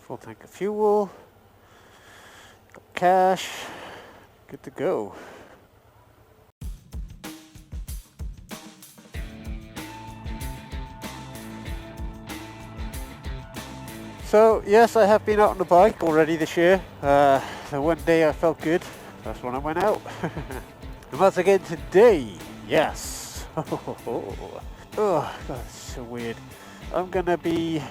Full tank of fuel, got cash, good to go. So yes, I have been out on the bike already this year. The one day I felt good, that's when I went out. And once again today, yes. Oh God, it's so weird. I'm gonna be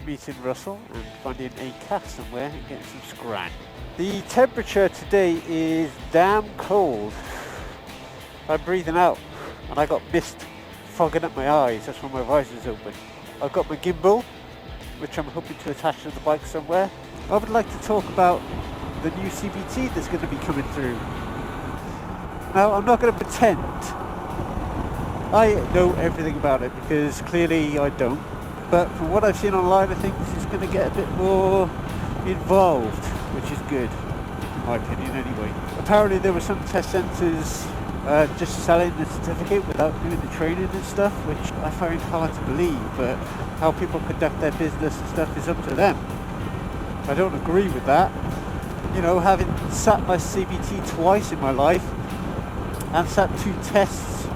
meeting Russell and finding a cafe somewhere and getting some scran. The temperature today is damn cold. I'm breathing out and I got mist fogging up my eyes, that's why my visor's open. I've got my gimbal, which I'm hoping to attach to the bike somewhere. I would like to talk about the new CBT that's going to be coming through. Now, I'm not going to pretend I know everything about it, because clearly I don't. But from what I've seen online, I think this is going to get a bit more involved, which is good, in my opinion anyway. Apparently there were some test centres just selling the certificate without doing the training and stuff, which I find hard to believe, but how people conduct their business and stuff is up to them. I don't agree with that. You know, having sat my CBT twice in my life and sat 2 tests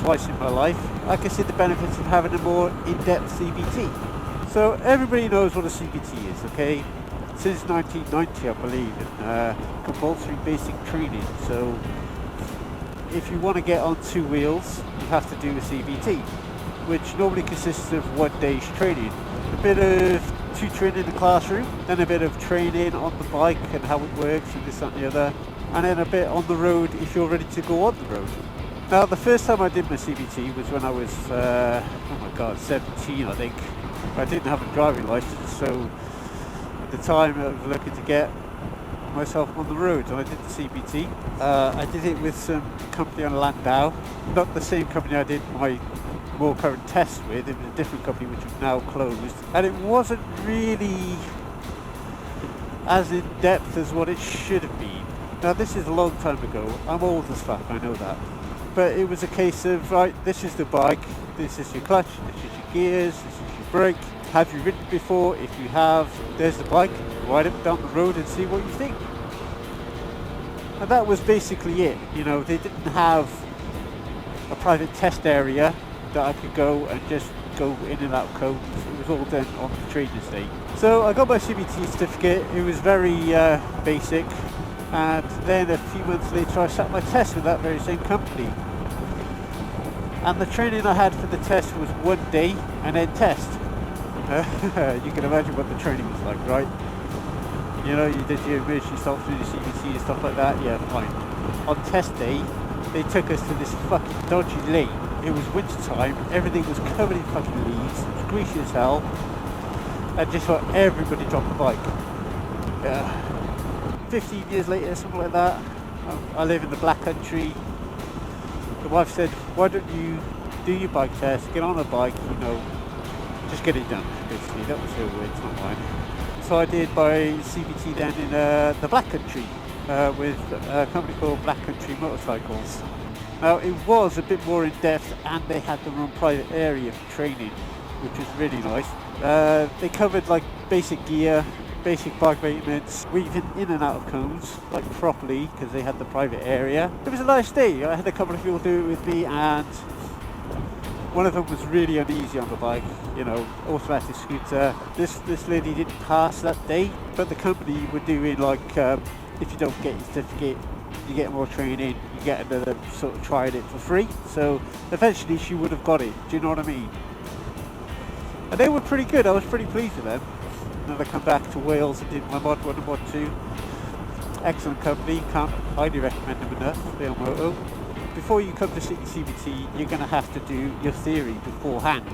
twice in my life, I can see the benefits of having a more in-depth CBT. So everybody knows what a CBT is, okay? Since 1990, I believe, in Compulsory Basic Training. So if you want to get on 2 wheels, you have to do a CBT, which normally consists of 1 day's training. A bit of tutoring in the classroom, then a bit of training on the bike and how it works and this, that and the other, and then a bit on the road if you're ready to go on the road. Now, the first time I did my CBT was when I was, 17 I think. I didn't have a driving license, so at the time I was looking to get myself on the road, and I did the CBT. I did it with some company on Landau, not the same company I did my more current tests with. It was a different company which is now closed, and it wasn't really as in depth as what it should have been. Now, this is a long time ago, I'm old as fuck, I know that, but it was a case of, right, this is the bike, this is your clutch, this is your gears, this is your brake. Have you ridden before? If you have, there's the bike, ride it down the road and see what you think. And that was basically it. You know, they didn't have a private test area that I could go and just go in and out codes. It was all done on the training estate. So I got my CBT certificate. It was very basic, and then a few months later I sat my test with that very same company. And the training I had for the test was 1 day and then test. You can imagine what the training was like, right? You know, you did your emergency stops with your CBT and stuff like that, yeah, fine. On test day, they took us to this fucking dodgy lane. It was winter time, everything was covered in fucking leaves, it was greasy as hell, and just for everybody dropped the bike. 15 years later, something like that, I live in the Black Country. The wife said, why don't you do your bike test, get on a bike, you know, just get it done, basically. That was her words, not mine. So I did my CBT then in the Black Country with a company called Black Country Motorcycles. Now, it was a bit more in depth, and they had their own private area for training, which was really nice. They covered like basic gear, basic bike maintenance, weaving in and out of cones, like properly, because they had the private area. It was a nice day. I had a couple of people do it with me, and one of them was really uneasy on the bike, you know, automatic scooter. This lady didn't pass that day, but the company were doing like, if you don't get your certificate, you get more training, you get another sort of trying it for free. So eventually she would have got it, do you know what I mean? And they were pretty good, I was pretty pleased with them. And then I come back to Wales and did my Mod 1 and Mod 2. Excellent company, can't highly recommend them enough, Real Moto. Before you come to sit your CBT, you're going to have to do your theory beforehand,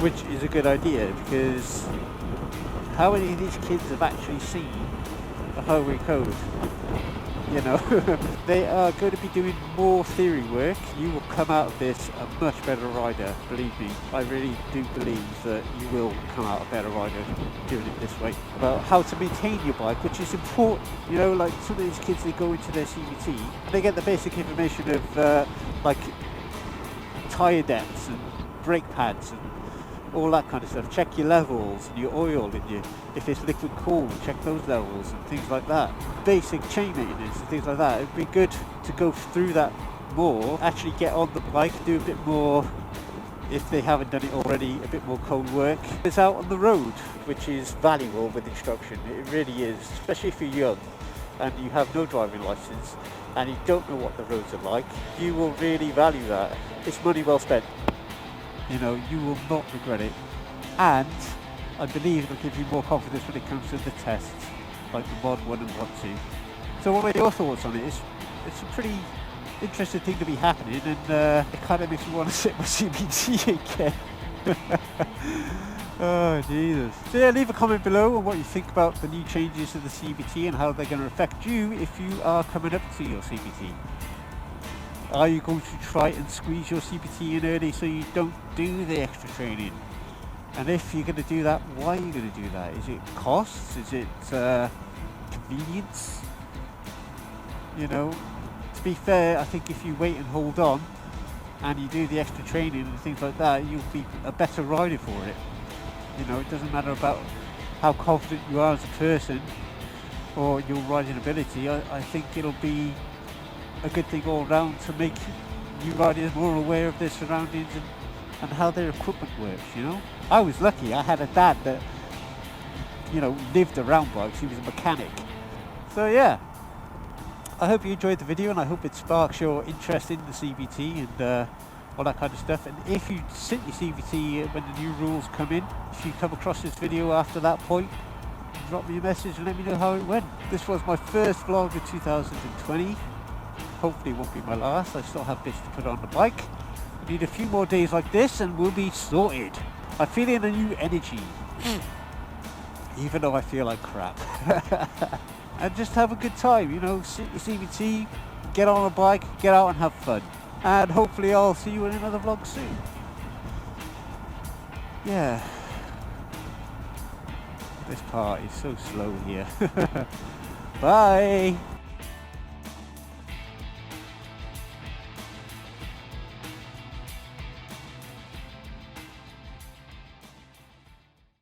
which is a good idea, because how many of these kids have actually seen a highway code? You know, they are going to be doing more theory work. You will come out of this a much better rider, believe me. I really do believe that you will come out a better rider doing it this way. About how to maintain your bike, which is important. You know, like some of these kids, they go into their CBT and they get the basic information of like tyre depths and brake pads and all that kind of stuff. Check your levels and your oil and your, if it's liquid cooled, check those levels and things like that. Basic chain maintenance and things like that. It'd be good to go through that more, actually get on the bike, do a bit more, if they haven't done it already, a bit more cold work. It's out on the road, which is valuable with instruction. It really is, especially if you're young and you have no driving license and you don't know what the roads are like. You will really value that. It's money well spent. You know, you will not regret it. And I believe it'll give you more confidence when it comes to the tests, like the Mod 1 and Mod 2. So what are your thoughts on it? It's a pretty interesting thing to be happening, and it kind of makes me want to sit my CBT again. Oh Jesus. So yeah, leave a comment below on what you think about the new changes to the CBT and how they're going to affect you if you are coming up to your CBT. Are you going to try and squeeze your CBT in early so you don't do the extra training? And if you're going to do that, why are you going to do that? Is it costs? Is it convenience? You know, to be fair, I think if you wait and hold on and you do the extra training and things like that, you'll be a better rider for it. You know, it doesn't matter about how confident you are as a person or your riding ability. I think it'll be a good thing all round to make new riders more aware of their surroundings and how their equipment works, you know. I was lucky, I had a dad that, you know, lived around bikes. He was a mechanic. So yeah, I hope you enjoyed the video and I hope it sparks your interest in the CBT and all that kind of stuff. And if you sit your CBT when the new rules come in, if you come across this video after that point, drop me a message and let me know how it went. This was my first vlog of 2020. Hopefully it won't be my last. I still have bits to put on the bike. I need a few more days like this and we'll be sorted. I'm feeling a new energy, even though I feel like crap. And just have a good time, you know, sit your CBT, get on a bike, get out and have fun. And hopefully I'll see you in another vlog soon. Yeah. This part is so slow here. Bye.